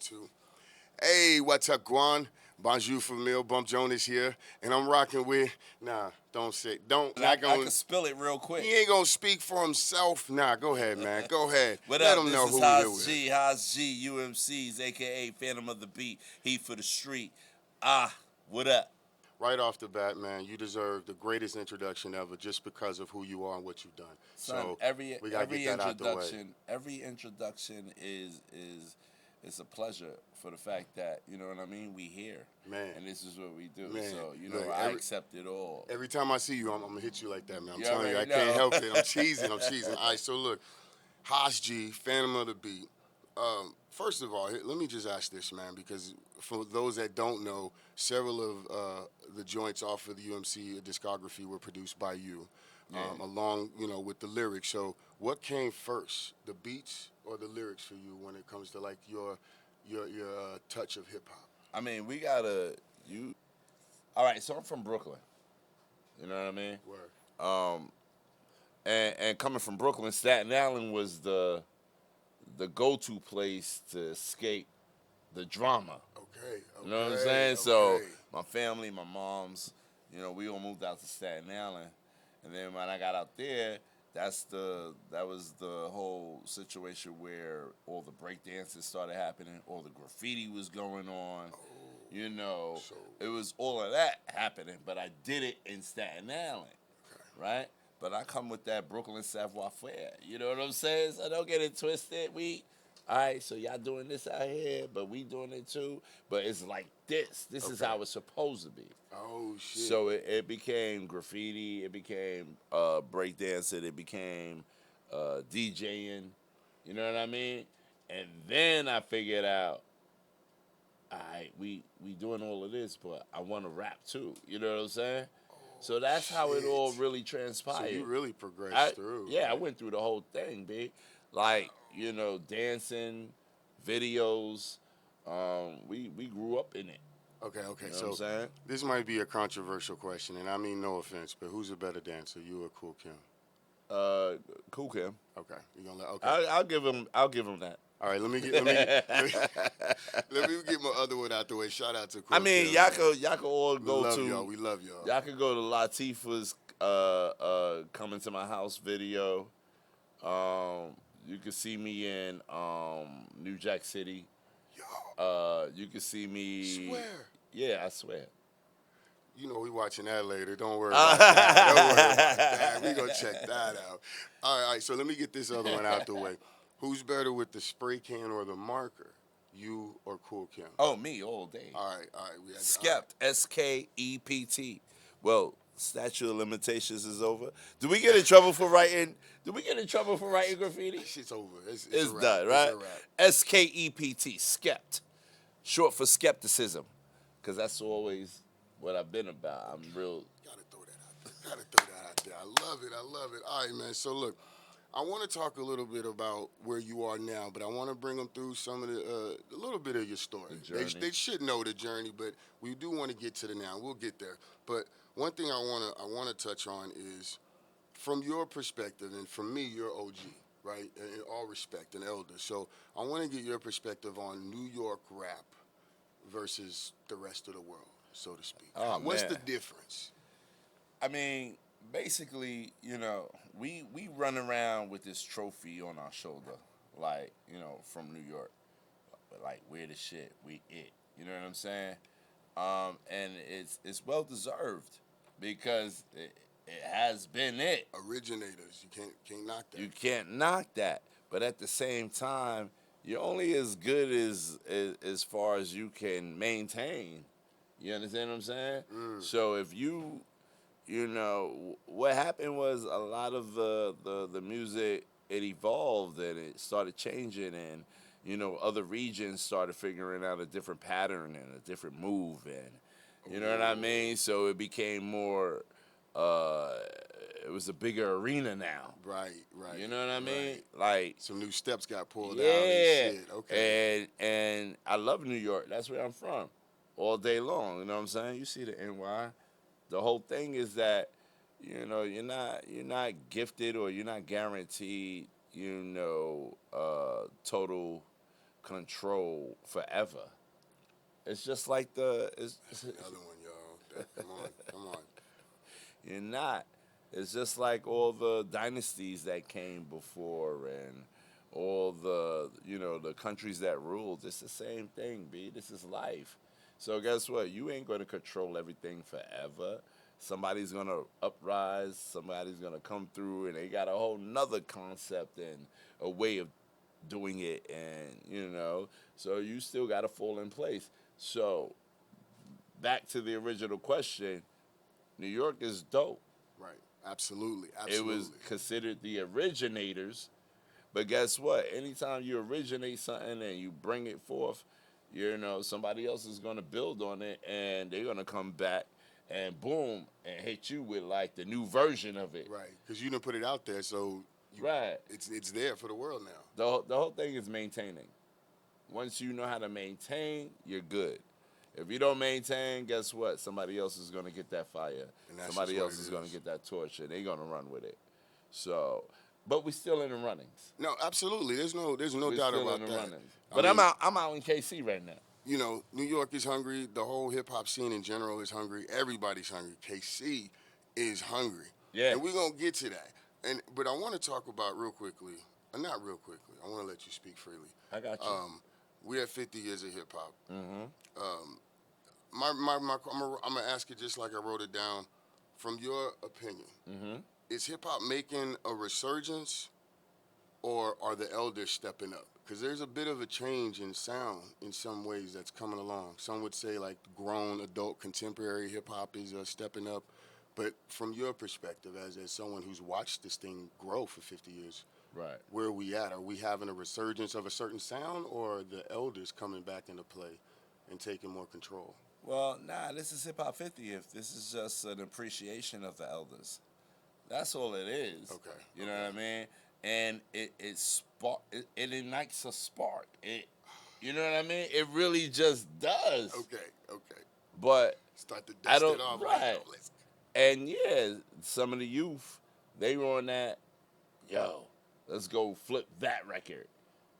2. Hey, what's up, Guan? Bonjour Famille, Bump Jonas here, and I'm rocking with. Nah, don't say, don't, I not gonna. can spill it real quick. He ain't gonna speak for himself. Nah, go ahead, man. Go ahead. What Let up? him know This is who we here Haas with. G, UMCs, aka Fantom of the Beat, Heat for the Street. What up? Right off the bat, man, you deserve the greatest introduction ever, just because of who you are and what you've done. Son, So every we gotta get that out the way. every introduction is a pleasure for the fact that, you know what I mean, we here. Man. And this is what we do. Man, So, look, I accept it all. Every time I see you, I'm gonna hit you like that, man. I'm You telling you, I already can't know. help it. I'm cheesing. All right, so look, Haas G, Fantom of the Beat. First of all, let me just ask this, man, because for those that don't know, several of the joints off of the UMC discography were produced by you, along, with the lyrics. So, what came first, the beats or the lyrics for you when it comes to like your touch of hip hop? I mean, we gotta all right, so I'm from Brooklyn. You know what I mean? Word. And coming from Brooklyn, Staten Island was the go-to place to escape the drama. Okay. You know what I'm saying? So my family, my mom's, we all moved out to Staten Island, and then when I got out there, that was the whole situation where all the break dances started happening, all the graffiti was going on. So, It was all of that happening, but I did it in Staten Island, right? But I come with that Brooklyn savoir-faire. You know what I'm saying? So don't get it twisted. All right, so y'all doing this out here, but we doing it too. But it's like this. This is how it's supposed to be. Oh, shit. So it became graffiti. It became breakdancing. It became DJing. You know what I mean? And then I figured out, all right, we doing all of this, but I want to rap too. You know what I'm saying? So that's how it all really transpired. So you really progressed through. Yeah, I went through the whole thing, B. Like, dancing, videos. We grew up in it. Okay. You know what So I'm saying? this might be a controversial question, and I mean no offense, but who's a better dancer, you or Cool Kim? Cool Kim. Okay, you gonna let? Okay. I'll give him that. All right. Let me get my other one out the way. Shout out to Cool I mean, Kim. y'all could all We go love to y'all. We love y'all. Y'all could go to Latifah's Coming to My House video. You can see me in New Jack City. You can see me. Swear. Yeah, I swear. We watching that later. Don't worry about that. Don't worry about that. We gonna check that out. All right. So let me get this other one out the way. Who's better with the spray can or the marker? You or Cool Kim? Oh, me all day. All right. Skept. SKEPT. Well, statute of limitations is over. Do we get in trouble for writing? Graffiti? That shit's over. It's It's a wrap. done, right? It's a wrap. SKEPT. Skept. Short for skepticism, because that's always what I've been about. I'm real. Gotta throw that out there. I love it. All right, man. So look, I want to talk a little bit about where you are now, but I want to bring them through some of a little bit of your story. They should know the journey, but we do want to get to the now. We'll get there. But one thing I want to touch on is, from your perspective, and from me, you're OG, right? In all respect, an elder. So I want to get your perspective on New York rap versus the rest of the world, so to speak. Oh, What's man. the difference? I mean, basically, we run around with this trophy on our shoulder, like, from New York. Like, we're the shit. We it. You know what I'm saying? And it's well deserved, because it has been it. Originators, you can't knock that. You can't knock that. But at the same time, you're only as good as far as you can maintain. You understand what I'm saying? So if what happened was, a lot of the music, it evolved and it started changing, and other regions started figuring out a different pattern and a different move, and you know what I mean. So it became more. It was a bigger arena now. Right. You know what I mean? Right. Like, some new steps got pulled yeah, out and shit. Okay. and I love New York. That's where I'm from, all day long. You know what I'm saying? You see the NY. The whole thing is that you're not gifted, or you're not guaranteed total control forever. It's just like Another one, y'all. Come on, come on. you're not. It's just like all the dynasties that came before and all the the countries that ruled. It's the same thing, B. This is life. So guess what? You ain't gonna control everything forever. Somebody's gonna uprise, somebody's gonna come through and they got a whole nother concept and a way of doing it, and so you still gotta fall in place. So back to the original question, New York is dope. Right. Absolutely. It Absolutely. was considered the originators, but guess what? Anytime you originate something and you bring it forth, somebody else is going to build on it and they're going to come back and boom and hit you with like the new version of it. Right. Because you didn't put it out there, so Right. it's there for the world now. The whole thing is maintaining. Once you know how to maintain, you're good. If you don't maintain, guess what? Somebody else is going to get that fire. Somebody else is going to get that torch, and they're going to run with it. So, but we're still in the runnings. No, absolutely. There's no We're doubt still about in the that. runnings. But I'm out in KC right now. New York is hungry. The whole hip hop scene in general is hungry. Everybody's hungry. KC is hungry. Yeah. And we're gonna get to that. But I want to talk about real quickly. Not real quickly. I want to let you speak freely. I got you. We have 50 years of hip hop. Mm-hmm. I'm gonna ask it just like I wrote it down. From your opinion, Mm-hmm. is hip hop making a resurgence, or are the elders stepping up? Because there's a bit of a change in sound in some ways that's coming along. Some would say like grown adult contemporary hip hop is stepping up. But from your perspective, as someone who's watched this thing grow for 50 years, Right. where are we at? Are we having a resurgence of a certain sound, or are the elders coming back into play and taking more control? Well, nah, this is Hip Hop 50th. This is just an appreciation of the elders. That's all it is. Okay. You know what I mean? And it ignites a spark. You know what I mean? It really just does. Okay. But Start to I dust don't it off. right. And yeah, some of the youth, they were on that, let's go flip that record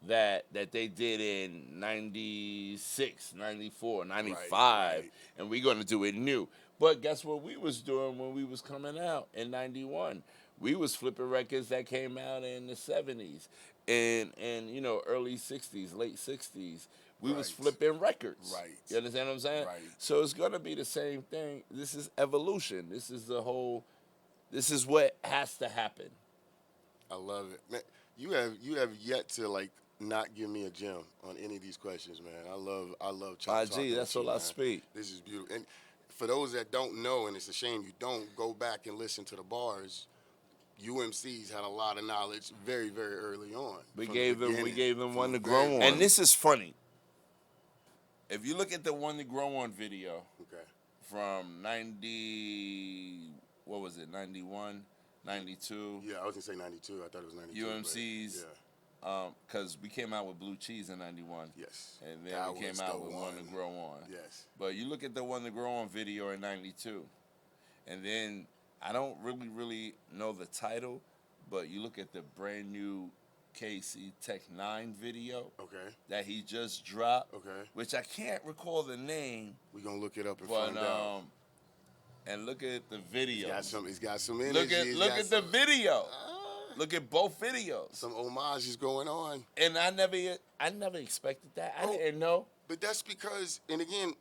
that they did in 96, 94, 95, Right. and we're going to do it new. But guess what we was doing when we was coming out in 91? We was flipping records that came out in the 70s and early 60s, late 60s. We was flipping records. Right. You understand what I'm saying? Right. So it's going to be the same thing. This is evolution. This is what has to happen. I love it. Man, you have yet to not give me a gem on any of these questions, man. I love Chop Talk. IG, that's all I speak. This is beautiful. And for those that don't know, and it's a shame you don't, go back and listen to the bars. UMCs had a lot of knowledge very, very early on. We gave them one to grow on. And And this is funny. If you look at the one to grow on video from 90, what was it, 91, 92? Yeah, I was going to say 92. I thought it was 92. UMCs. Because we came out with Blue Cheese in 91. Yes. And then we came out with One to Grow On. Yes. But you look at the One to Grow On video in 92. And then I don't really know the title, but you look at the brand new KC Tech 9 video that he just dropped, which I can't recall the name. We're going to look it up and find out. And look at the video. He's got some energy. Look at the video. Look at both videos. Some homages going on. And I never expected that. I didn't know. But that's because, and again,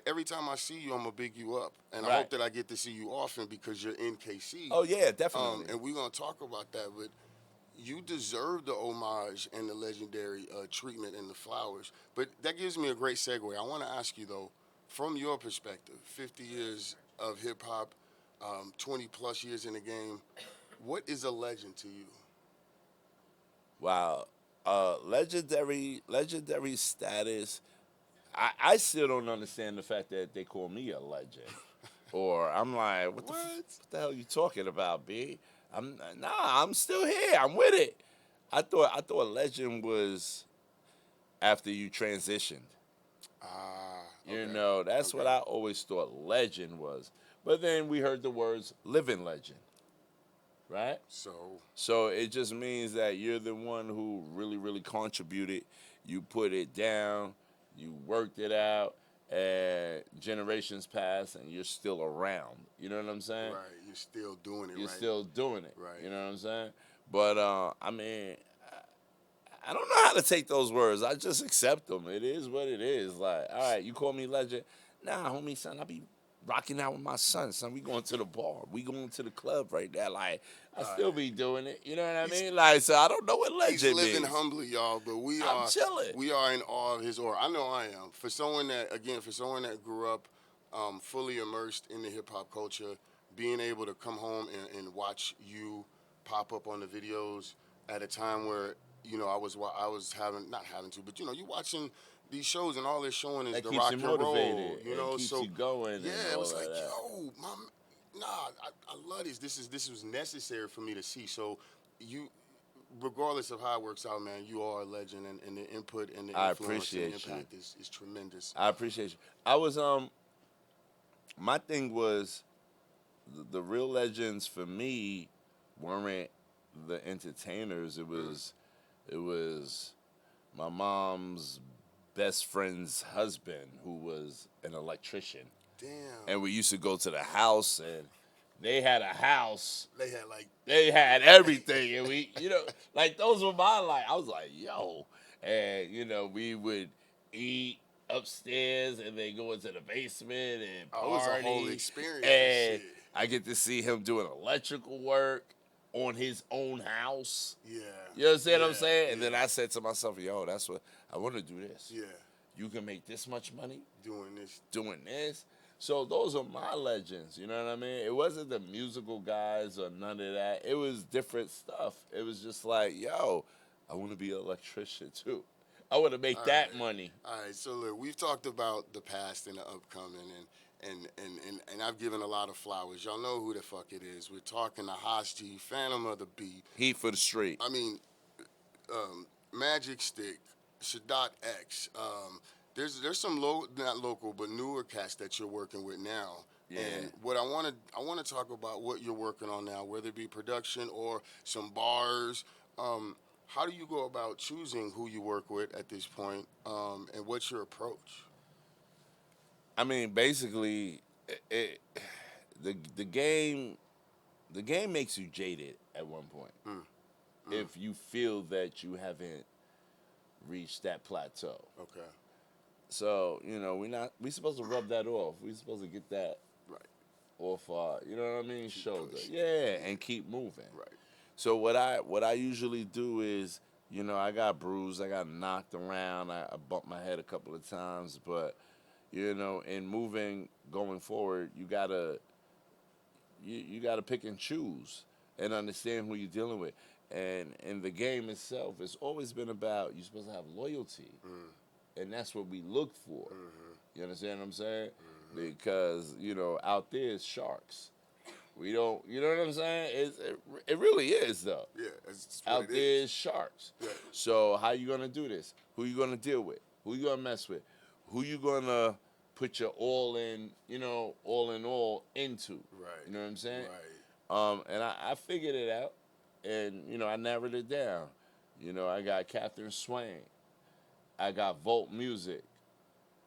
every time I see you, I'm gonna big you up, and I hope that I get to see you often because you're in KC. Oh yeah, definitely. And we're gonna talk about that, but you deserve the homage and the legendary treatment and the flowers. But that gives me a great segue. I want to ask you though, from your perspective, 50 years of hip hop, 20 plus years in the game, what is a legend to you? Wow, legendary status. I still don't understand the fact that they call me a legend. Or I'm like, what the hell are you talking about, B? I'm still here. I'm with it. I thought legend was after you transitioned. That's what I always thought legend was. But then we heard the words living legend. Right? So it just means that you're the one who really, really contributed. you put it down, you worked it out, and generations pass, and you're still around. You know what I'm saying? Right. You're still doing it. You're Right. still doing it. Right. You know what I'm saying? But I mean, I don't know how to take those words. I just accept them. It is what it is. Like, all right, you call me legend. Nah, homie, son, I be rocking out with my son. Son, we going to the bar. We going to the club right now. Like, I still be doing it. You know what I mean? Like, so I don't know what legend He's living means. humbly, y'all, but I'm chilling. we are in awe of his aura. I know I am. For someone that grew up fully immersed in the hip hop culture, being able to come home and watch you pop up on the videos at a time where I was having not having to, but you watching these shows and all they're showing is That the keeps rock you and roll. motivated. You It know, keeps so you going. yeah, and it all was of like, that. yo, mom, nah, I love this. This was necessary for me to see. So you, regardless of how it works out, man, you are a legend, and the input and the I influence and the appreciate you. impact is tremendous. I appreciate you. I was my thing was the real legends for me weren't the entertainers. It was my mom's best friend's husband who was an electrician. Damn. And we used to go to the house, and they had a house. They Had everything, and like those were my like. I was like, yo, and we would eat upstairs, and then go into the basement and party. it was a whole experience. And Shit. I get to see him doing electrical work on his own house. Yeah. You understand what I'm Yeah, saying? And yeah. then I said to myself, yo, that's what I want to do this. Yeah. You can make this much money Doing this. So those are my legends, you know what I mean? It wasn't the musical guys or none of that. It was different stuff. It was just like, yo, I want to be an electrician too. I want to make that money. All right, so look, we've talked about the past and the upcoming, and I've given a lot of flowers. Y'all know who the fuck it is. We're talking the Haas G, Fantom of the Beat. Heat for the street. I mean, Magic Stick, Shadat X. There's some not local but newer cats that you're working with now. Yeah. And what I want to talk about what you're working on now, whether it be production or some bars. How do you go about choosing who you work with at this point, and what's your approach? I mean, basically, the game makes you jaded at one point. If you feel that you haven't reached that plateau. Okay. So, we supposed to rub that off. We supposed to get that Right. off our, you know what I mean, shoulder. pushing. Yeah, and keep moving. Right. So what I usually do is, I got bruised, I got knocked around, I bumped my head a couple of times, but in moving going forward, you gotta pick and choose and understand who you're dealing with. And in the game itself, it's always been about you're supposed to have loyalty. And that's what we look for. You understand what I'm saying? Because, out there is sharks. We don't, you know what I'm saying? It really is, though. Yeah, it's Out there is sharks. Yeah. So how you going to do this? Who you going to deal with? Who you going to mess with? Who you going to put your all in into? Right. You know what I'm saying? Right. And I figured it out, and, I narrowed it down. I got Catherine Swain. I got Volt Music,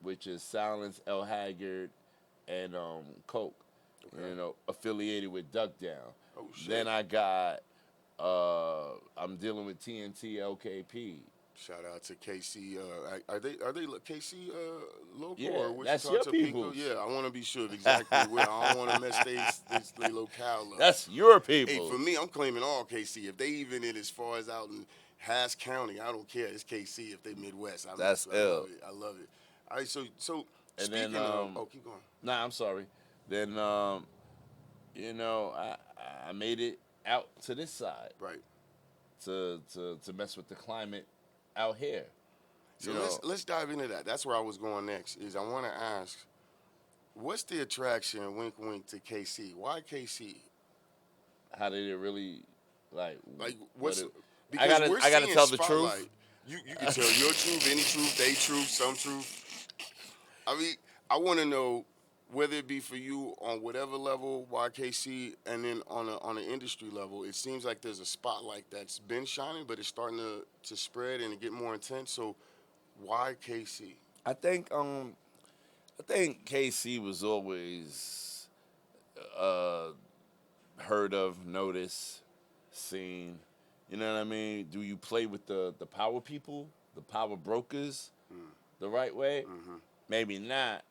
which is Silence, El Haggard, and Coke. Okay. Affiliated with Duck Down. Oh shit. Then I got I'm dealing with TNT LKP. Shout out to KC. Are they KC local Yeah, or Wichita that's your Topeka? peoples. Yeah, I want to be sure exactly where. I don't want to mess they locale up. That's your people. Hey, for me, I'm claiming all KC. If they even in as far as out in Haas County, I don't care. It's KC if they Midwest. That's I love it. I love it. All right, so And speaking then, of, keep going. Nah, I'm sorry. Then I made it out to this side. Right. To mess with the climate out here. So let's dive into that. That's where I was going next. Is I want to ask, what's the attraction, wink wink, to KC? Why KC? How did it really what's? I gotta tell the truth. You can tell your truth, any truth, they truth, some truth. I mean, I want to know whether it be for you on whatever level, YKC, and then on an industry level. It seems like there's a spotlight that's been shining, but it's starting to spread and to get more intense. So, Why KC? I think KC was always uh, heard of, noticed, seen. You know what I mean? Do you play with the power people, the power brokers, the right way? Mm-hmm. Maybe not,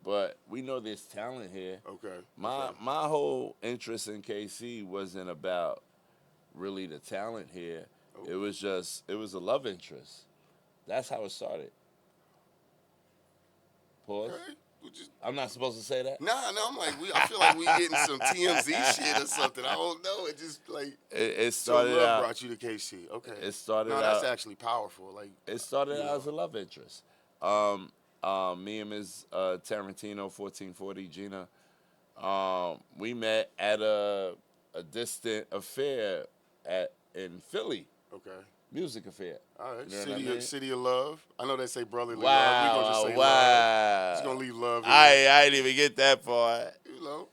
but we know there's talent here. Okay. My whole interest in KC wasn't about really the talent here. Okay. It was a love interest. That's how it started. Pause. Okay. I'm not supposed to say that. Nah, no, I'm like, I feel like we getting some TMZ shit or something. I don't know. It just like It so started love out. brought you to KC. Okay. It started No, out. that's actually powerful. Like It started you out know. as a love interest. Me and Ms. Tarantino, 1440 Gina, we met at a distant affair in Philly, Okay. music affair. All right. You know what I mean? City of Love. I know they say brotherly love. Wow, We gonna just say love. wow. Just gonna leave love in I there. I didn't even get that part. You know.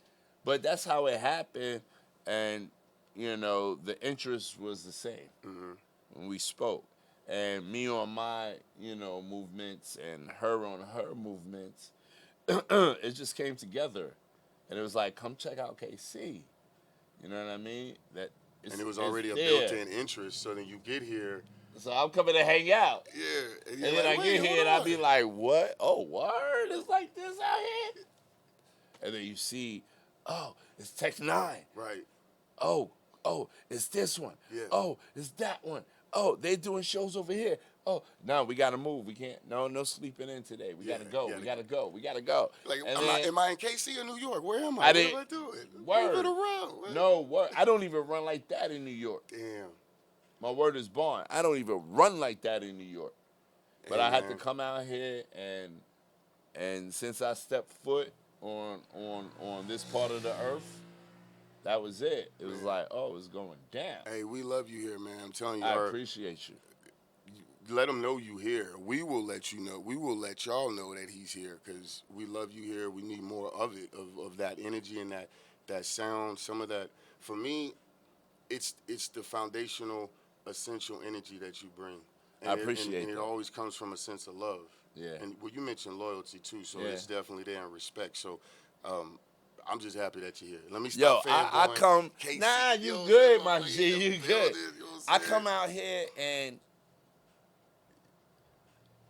But that's how it happened, and the interest was the same Mm-hmm. when we spoke, and me on my movements and her on her movements. It just came together, and it was like, come check out KC. You know what I mean? And it was already a there. built-in interest. So then you get here. So I'm coming to hang out. Yeah. And then I get here and I be like, what? Oh, word? It's like this out here? And then you see, oh, it's Tech 9. Right. Oh, it's this one. Yeah. Oh, it's that one. Oh, they doing shows over here. Oh, no, we got to move. We can't. No sleeping in today. We got to go. We got to go. We got to go. Like, and am I in KC or New York? Where am I? I What didn't. am I doing? Word. Moving around. Man. No, word. I don't even run like that in New York. Damn. My word is bond. I don't even run like that in New York. But Hey, I had to man. come out here, and since I stepped foot on this part of the earth, that was it. It was like, oh, it's going down. Hey, we love you here, man. I'm telling you. I appreciate you. Let him know you here. We will let you know. We will let y'all know that he's here because we love you here. We need more of it, of that energy and that sound. Some of that. For me, it's the foundational, essential energy that you bring. And I appreciate it. And that. it always comes from a sense of love. Yeah. And well, you mentioned loyalty too, so Yeah. it's definitely there in respect. So. I'm just happy that you're here. Let me Yo, stop I come. KC, Nah, you yo, good, yo, my I'm G. in the You good. building, you know what I I'm come saying? out here and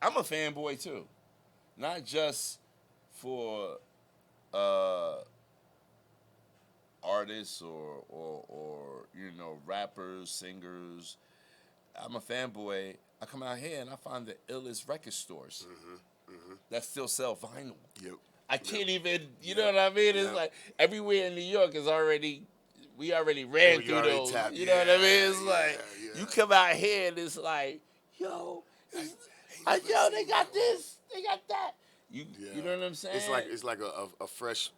I'm a fanboy too, not just for artists or rappers, singers. I'm a fanboy. I come out here and I find the illest record stores that still sell vinyl. Yep. I can't even, you know what I mean? It's like everywhere in New York is already, we already ran through those. You know what I mean? It's like, you come out here and it's like, yo, they got this, they got that. You know what I'm saying? It's like a fresh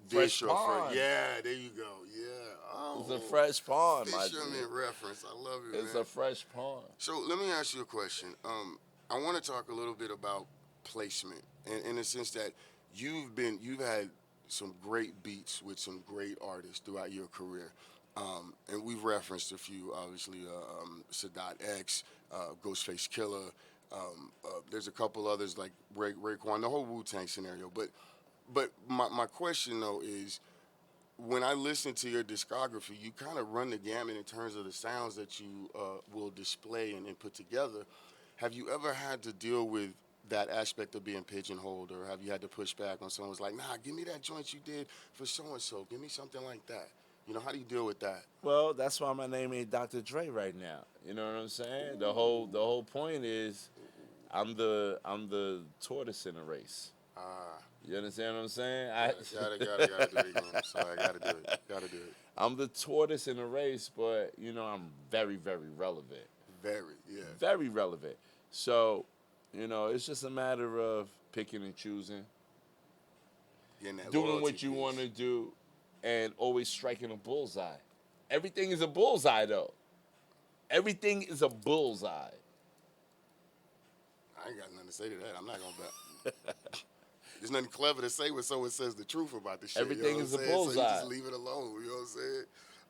dish or pond. yeah, there you go. Yeah. Oh, It's a fresh pond, my fisherman dude. reference. I love it, It's man. a fresh pond. So let me ask you a question. I want to talk a little bit about placement, in the sense that you've had some great beats with some great artists throughout your career, and we've referenced a few, obviously, Sadat X, Ghostface Killer. There's a couple others like Raekwon, the whole Wu-Tang scenario. But my question though is, when I listen to your discography, you kind of run the gamut in terms of the sounds that you will display and put together. Have you ever had to deal with that aspect of being pigeonholed, or have you had to push back on someone's like, nah, give me that joint you did for so-and-so. Give me something like that. How do you deal with that? Well, that's why my name ain't Dr. Dre right now. You know what I'm saying? The whole point is, I'm the tortoise in the race. You understand what I'm saying? Gotta do it again. I'm sorry, I gotta do it. I'm the tortoise in the race, but I'm very, very relevant. Very relevant. So, it's just a matter of picking and choosing, doing what you want to do, and always striking a bullseye. Everything is a bullseye, though. Everything is a bullseye. I ain't got nothing to say to that. I'm not gonna bet. There's nothing clever to say when someone says the truth about the shit. Everything is a bullseye. So you just leave it alone. You know what I'm saying?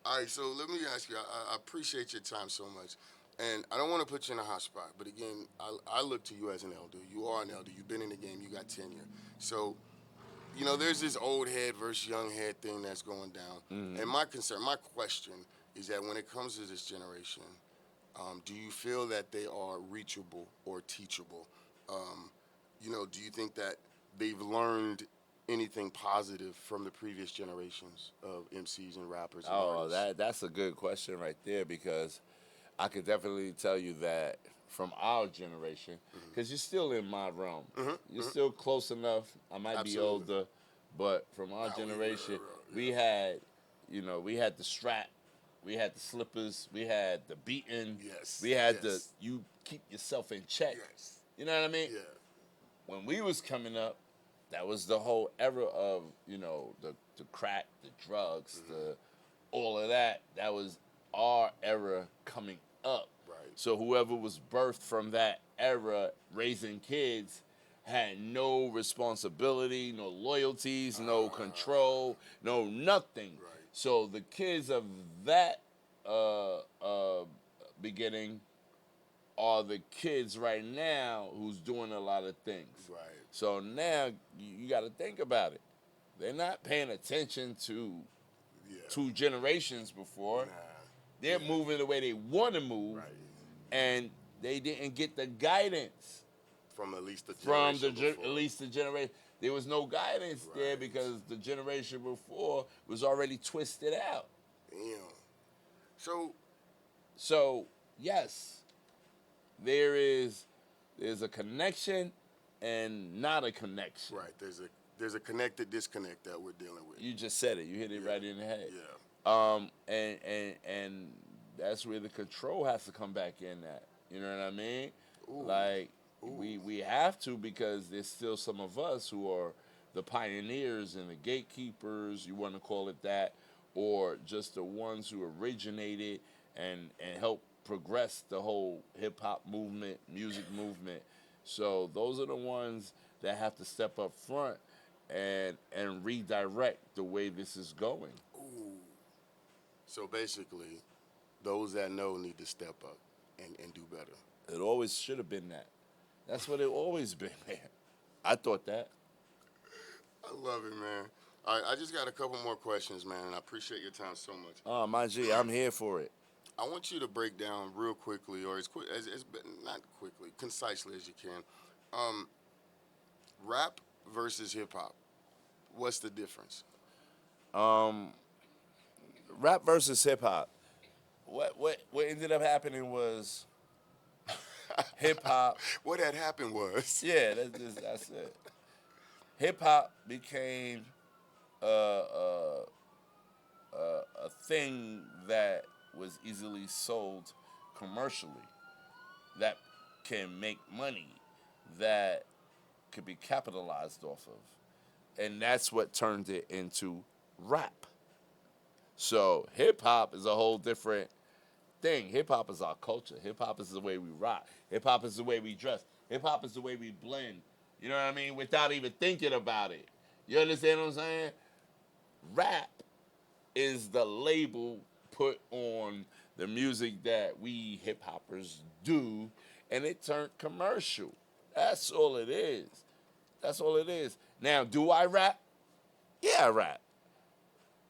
All right, so let me ask you. I appreciate your time so much. And I don't want to put you in a hot spot, but again, I look to you as an elder. You are an elder. You've been in the game. You got tenure. So, there's this old head versus young head thing that's going down. Mm-hmm. And my question is that when it comes to this generation, do you feel that they are reachable or teachable? Do you think that they've learned anything positive from the previous generations of MCs and rappers and Oh, artists? that's a good question right there, because I could definitely tell you that from our generation, because you're still in my realm. You're still close enough. I might be Absolutely. older, but from our generation, we had, we had the strap, we had the slippers, we had the beating, Yes. we had Yes. you keep yourself in check. Yes. You know what I mean? Yeah. When we was coming up, that was the whole era of, the crack, the drugs, the all of that. That was our era coming up. Right. So whoever was birthed from that era raising kids had no responsibility, no loyalties, no control, no nothing. Right. So the kids of that beginning are the kids right now who's doing a lot of things. Right. So now you got to think about it. They're not paying attention to two generations before. Nah. They're moving the way they want to move, Right. and they didn't get the guidance From at least the from generation at least the generation. There was no guidance there because the generation before was already twisted out. Damn. So yes, there's a connection and not a connection. Right. There's a connected disconnect that we're dealing with. You just said it. You hit it right in the head. Yeah. And that's where the control has to come back in at. You know what I mean? Ooh. Like Ooh. we have to, because there's still some of us who are the pioneers and the gatekeepers, you want to call it that, or just the ones who originated and helped progress the whole hip hop movement, music movement. So those are the ones that have to step up front and redirect the way this is going. Ooh. So basically, those that know need to step up and do better. It always should have been that. That's what it always been, man. I thought that. I love it, man. All right, I just got a couple more questions, man, and I appreciate your time so much. Oh, my G, I'm here for it. I want you to break down real quickly, or as not quickly, concisely as you can. Rap versus hip hop. What's the difference? Rap versus hip hop. What ended up happening was hip hop. What had happened was. Yeah, that's it. Hip hop became a thing that was easily sold commercially, that can make money, that could be capitalized off of. And that's what turned it into rap. So hip hop is a whole different thing. Hip hop is our culture. Hip hop is the way we rock. Hip hop is the way we dress. Hip hop is the way we blend. You know what I mean? Without even thinking about it. You understand what I'm saying? Rap is the label put on the music that we hip hoppers do, and it turned commercial. That's all it is. That's all it is. Now, do I rap? Yeah, I rap.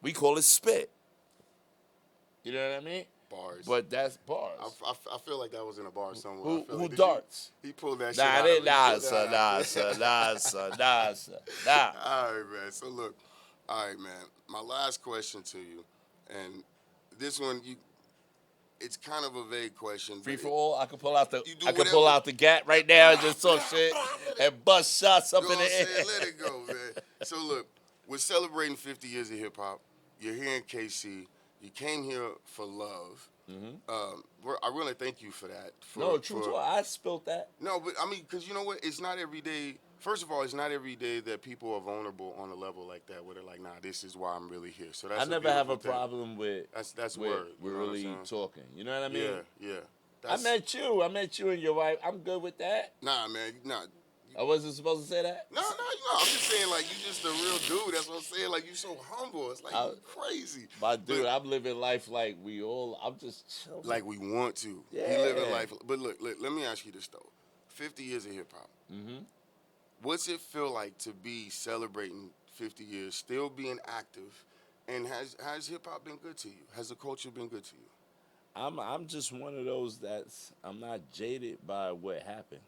We call it spit. You know what I mean? Bars. But that's bars. I feel like that was in a bar somewhere. Who darts? He pulled that shit out. Nah, sir. Nah. All right, man. So look, all right, man. My last question to you, and this one, it's kind of a vague question. Free for all. I could pull out whatever. the gat right now and just talk shit and bust shots up in the air. Let it go, man. So look, we're celebrating 50 years of hip hop. You're here in KC. You came here for love. Mm-hmm. I really thank you for that. I spilled that. No, but I mean, because you know what? It's not every day. First of all, it's not every day that people are vulnerable on a level like that, where they're like, "Nah, this is why I'm really here." So that's. I never have a problem with. That's word. We're really talking. You know what I mean? Yeah. I met you and your wife. I'm good with that. Nah, man. Nah, I wasn't supposed to say that? No, I'm just saying, like, you just a real dude. That's what I'm saying. Like, you so humble. It's like, you crazy. My dude, I'm living life like I'm just chilling. Like we want to. Yeah. He living life. But look, let me ask you this, though. 50 years of hip-hop. Mm-hmm. What's it feel like to be celebrating 50 years, still being active, and has hip-hop been good to you? Has the culture been good to you? I'm just one of those I'm not jaded by what happened.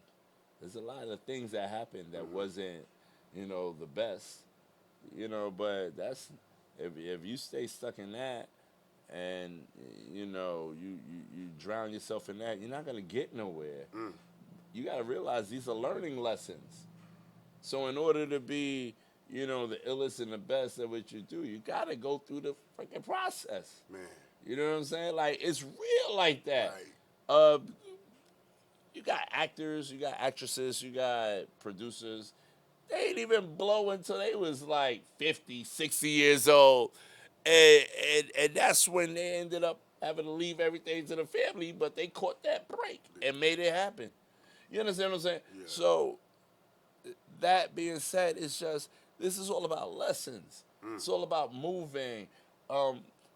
There's a lot of things that happened that wasn't, the best, but that's if you stay stuck in that and you drown yourself in that, you're not gonna get nowhere. You gotta realize these are learning lessons. So in order to be, the illest and the best at what you do, you gotta go through the freaking process. Man. You know what I'm saying? Like, it's real like that. Right. You got actors, you got actresses, you got producers. They ain't even blow until they was like 50, 60 years old. And that's when they ended up having to leave everything to the family, but they caught that break and made it happen. You understand what I'm saying? Yeah. So, that being said, this is all about lessons. It's all about moving.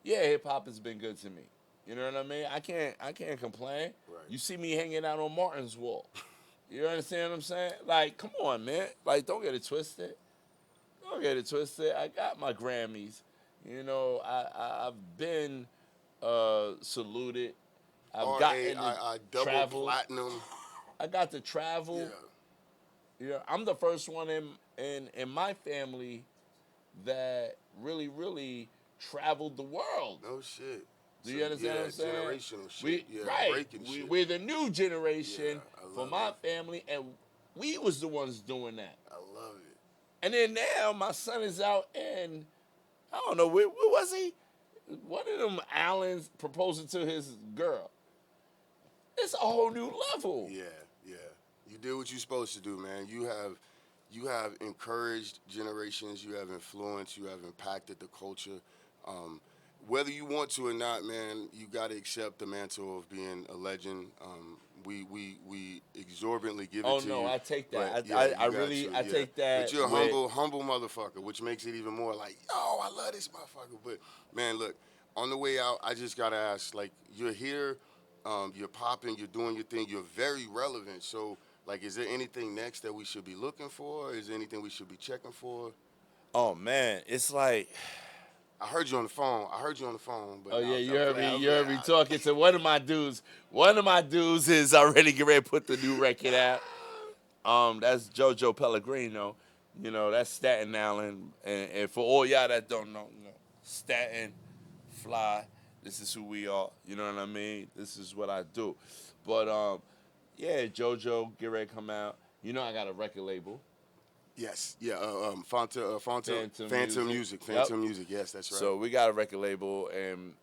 Yeah, hip hop has been good to me. You know what I mean? I can't complain. Right. You see me hanging out on Martin's Wall. You understand what I'm saying? Like, come on, man. Like, don't get it twisted. Don't get it twisted. I got my Grammys. I've been saluted. I've gotten I double travel. platinum. I got to travel. Yeah. I'm the first one in my family that really, really traveled the world. No shit. Do you understand what I'm saying? Generational shit. Breaking shit. We're the new generation for my family, and we was the ones doing that. I love it. And then now my son is out in, I don't know, where was he? One of them Allens proposing to his girl. It's a whole new level. Yeah. You did what you're supposed to do, man. You have encouraged generations. You have influenced. You have impacted the culture. Whether you want to or not, man, you got to accept the mantle of being a legend. We exorbitantly give it to you. Oh no, I take that. But, I take that. But you're a humble motherfucker, which makes it even more like, yo, I love this motherfucker. But man, look, on the way out, I just gotta ask, like, you're here, you're popping, you're doing your thing, you're very relevant. So, like, is there anything next that we should be looking for? Is there anything we should be checking for? Oh man, it's like, I heard you on the phone. But you heard me talking to one of my dudes. One of my dudes is already getting ready to put the new record out. That's JoJo Pellegrino. That's Staten Island. And for all y'all that don't know, Staten, Fly, this is who we are. You know what I mean? This is what I do. But yeah, JoJo get ready to come out. I got a record label. Yes, yeah, Fantom Music. Yes, that's right. So we got a record label, and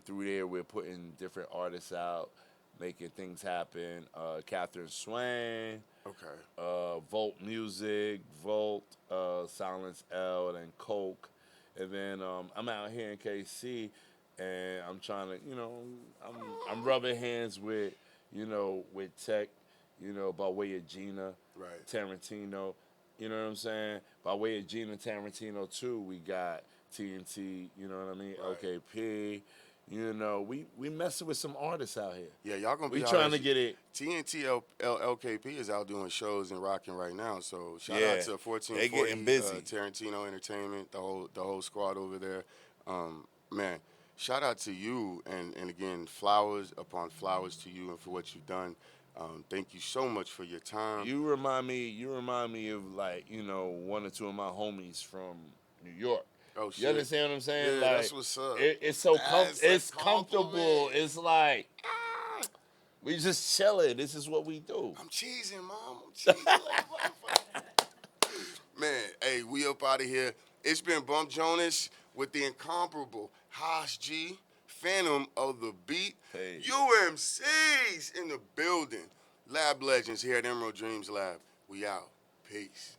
through there we're putting different artists out, making things happen. Catherine Swain, Volt Music, Volt, Silence L, and Coke, and then I'm out here in KC, and I'm trying to, I'm rubbing hands with Tech, by way of Gina, Tarantino. You know what I'm saying? By way of Gina Tarantino, too, we got TNT, you know what I mean? Right. LKP. We messing with some artists out here. Yeah, y'all gonna be trying to get it. TNT LKP is out doing shows and rocking right now. So shout out to 1440, they getting busy. Tarantino Entertainment, the whole squad over there. Man, shout out to you and again, flowers upon flowers to you and for what you've done. Thank you so much for your time. You remind me of, like, one or two of my homies from New York. Oh shit! You understand what I'm saying? Yeah, like, that's what's up. It's so it's comfortable. It's like we just chilling. This is what we do. I'm cheesing, Mom. I'm cheesing like motherfucker. Man, hey, we up out of here. It's been Bump Jonas with the incomparable Haas G. Fantom of The Beat. Hey. UMC's in the building. Lab Legends here at Emerald Dreams Lab. We out. Peace.